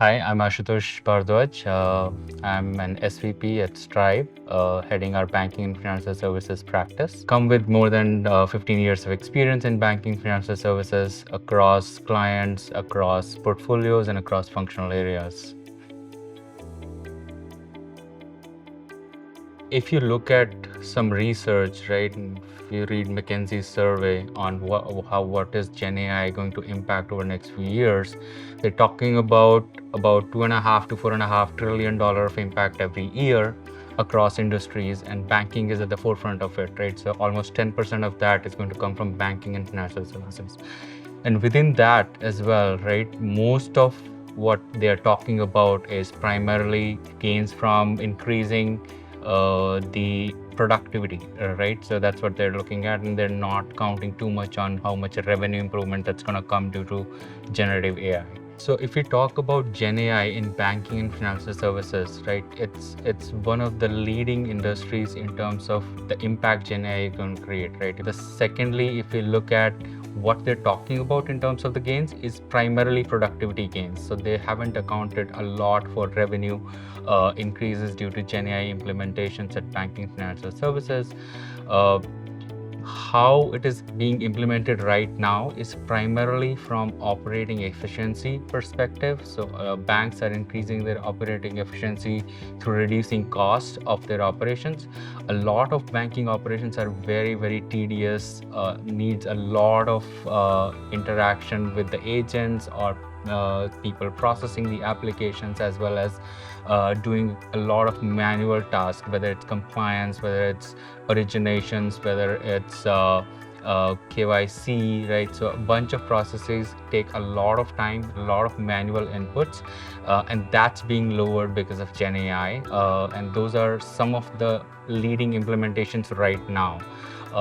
Hi, I'm Ashutosh Bardwaj. I'm an SVP at Straive, heading our banking and financial services practice. Come with more than 15 years of experience in banking financial services across clients, across portfolios, and across functional areas. If you look at some research, right, and if you read McKinsey's survey on what is Gen AI going to impact over the next few years, they're talking about 2.5 to $4.5 trillion of impact every year across industries, and banking is at the forefront of it, right? So almost 10% of that is going to come from banking and financial services. And within that as well, right, most of what they are talking about is primarily gains from increasing the productivity, right? So that's what they're looking at, and they're not counting too much on how much revenue improvement that's going to come due to generative AI. So if we talk about Gen AI in banking and financial services, right, it's one of the leading industries in terms of the impact Gen AI is going to create, right? The secondly, if we look at what they're talking about in terms of the gains is primarily productivity gains. So they haven't accounted a lot for revenue increases due to Gen AI implementations at banking financial services. Uh, how it is being implemented right now is primarily from operating efficiency perspective. So banks are increasing their operating efficiency through reducing cost of their operations. A lot of banking operations are very tedious, needs a lot of interaction with the agents or people processing the applications, as well as doing a lot of manual tasks, whether it's compliance, whether it's originations, whether it's KYC, right? So a bunch of processes take a lot of time, a lot of manual inputs, and that's being lowered because of Gen AI. And those are some of the leading implementations right now.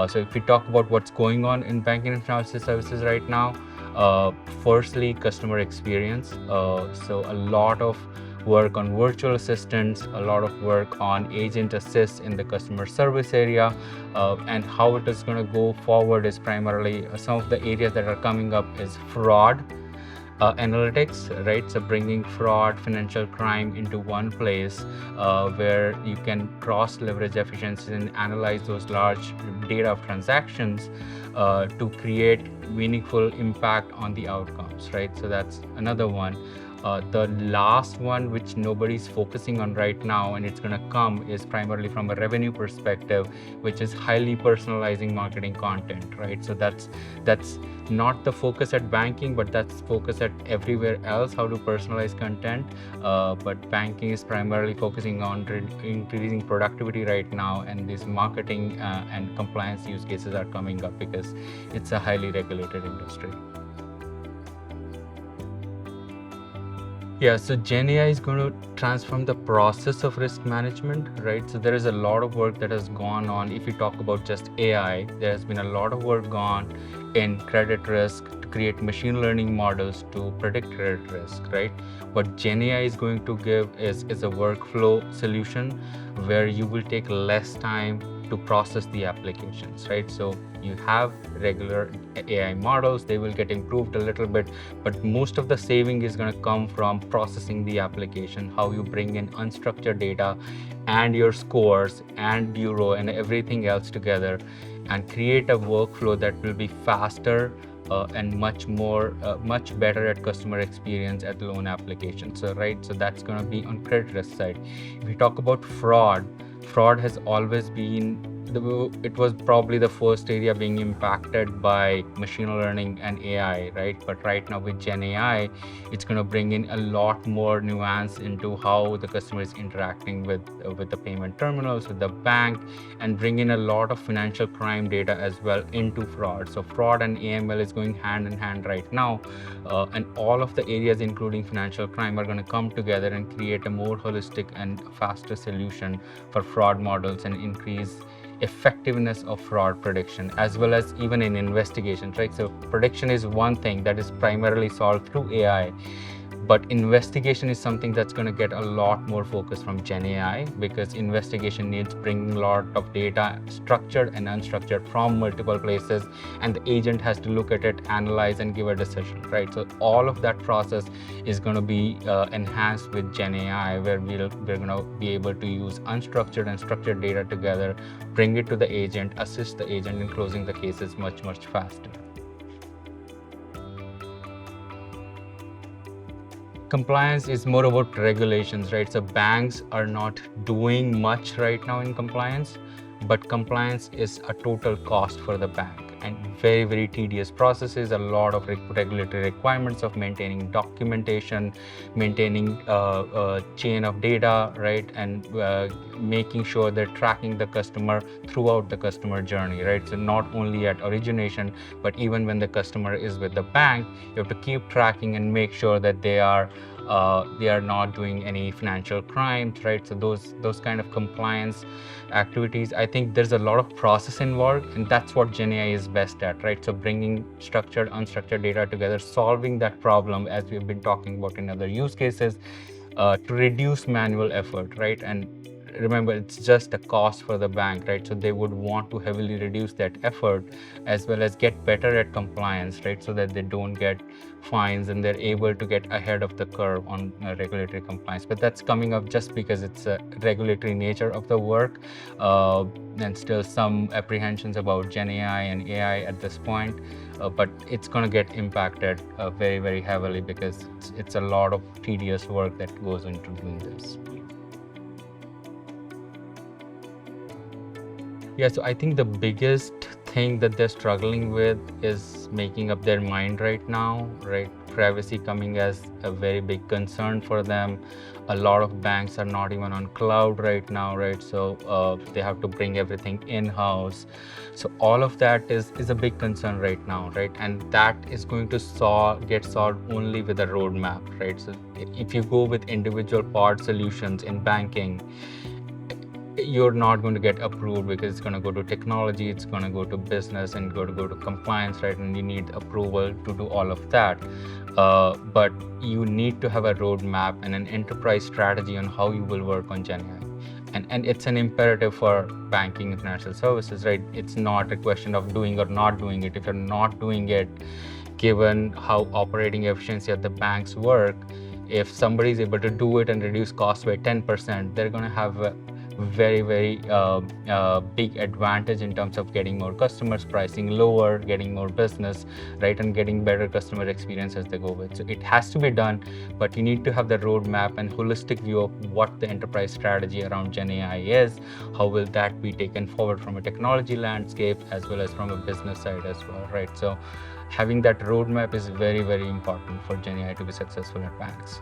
So if we talk about what's going on in banking and financial services right now, firstly, customer experience. So a lot of work on virtual assistants, a lot of work on agent assist in the customer service area, and how it is going to go forward is primarily some of the areas that are coming up is fraud analytics, right? So bringing fraud, financial crime into one place where you can cross leverage efficiencies and analyze those large data of transactions to create meaningful impact on the outcomes, right? So that's another one. The last one, which nobody's focusing on right now, and it's going to come, is primarily from a revenue perspective, which is highly personalizing marketing content, right? So that's not the focus at banking, but that's focus at everywhere else, how to personalize content. But banking is primarily focusing on increasing productivity right now, and these marketing and compliance use cases are coming up because it's a highly regulated industry. Yeah, so Gen AI is going to transform the process of risk management, right? So there is a lot of work that has gone on. If you talk about just AI, there has been a lot of work gone in credit risk to create machine learning models to predict credit risk, right? What Gen AI is going to give is a workflow solution where you will take less time to process the applications, right? So you have regular AI models, they will get improved a little bit, but most of the saving is going to come from processing the application, how you bring in unstructured data and your scores and bureau and everything else together and create a workflow that will be faster and much better at customer experience at loan application. So right, so that's going to be on credit risk side. If we talk about fraud has always been it was probably the first area being impacted by machine learning and AI, right? But right now with Gen AI, it's going to bring in a lot more nuance into how the customer is interacting with the payment terminals, with the bank, and bring in a lot of financial crime data as well into fraud. So fraud and AML is going hand in hand right now, and all of the areas, including financial crime, are going to come together and create a more holistic and faster solution for fraud models and increase effectiveness of fraud prediction, as well as even in investigations, right? So prediction is one thing that is primarily solved through AI, But investigation is something that's going to get a lot more focus from Gen AI, because investigation needs bringing a lot of data, structured and unstructured, from multiple places, and the agent has to look at it, analyze, and give a decision, right? So all of that process is going to be enhanced with Gen AI, where we're going to be able to use unstructured and structured data together, bring it to the agent, assist the agent in closing the cases much faster. Compliance is more about regulations, right? So banks are not doing much right now in compliance, but compliance is a total cost for the bank, and very tedious processes, a lot of regulatory requirements of maintaining documentation, maintaining chain of data, right? And making sure they're tracking the customer throughout the customer journey, right? So not only at origination, but even when the customer is with the bank, you have to keep tracking and make sure that they are not doing any financial crimes, right? So those kind of compliance activities, I think there's a lot of process involved, and that's what Gen AI is best at, right? So bringing structured, unstructured data together, solving that problem, as we've been talking about in other use cases, to reduce manual effort, right? And remember, it's just a cost for the bank, right? So they would want to heavily reduce that effort, as well as get better at compliance, right? So that they don't get fines and they're able to get ahead of the curve on regulatory compliance. But that's coming up just because it's a regulatory nature of the work, and still some apprehensions about Gen AI and AI at this point. But it's going to get impacted very heavily, because it's a lot of tedious work that goes into doing this. Yeah, so I think the biggest thing that they're struggling with is making up their mind right now, right? Privacy coming as a very big concern for them. A lot of banks are not even on cloud right now, right? So they have to bring everything in-house. So all of that is a big concern right now, right? And that is going to get solved only with a roadmap, right? So if you go with individual pod solutions in banking, you're not going to get approved, because it's going to go to technology, it's going to go to business, and go to compliance, right? And you need approval to do all of that. But you need to have a roadmap and an enterprise strategy on how you will work on Gen AI. And it's an imperative for banking and financial services, right? It's not a question of doing or not doing it. If you're not doing it, given how operating efficiency at the banks work, if somebody is able to do it and reduce costs by 10%, they're going to have a very big advantage in terms of getting more customers, pricing lower, getting more business, right? And getting better customer experience as they go with. So it has to be done, but you need to have the roadmap and holistic view of what the enterprise strategy around Gen AI is. How will that be taken forward from a technology landscape, as well as from a business side as well, right? So having that roadmap is very important for Gen AI to be successful at banks.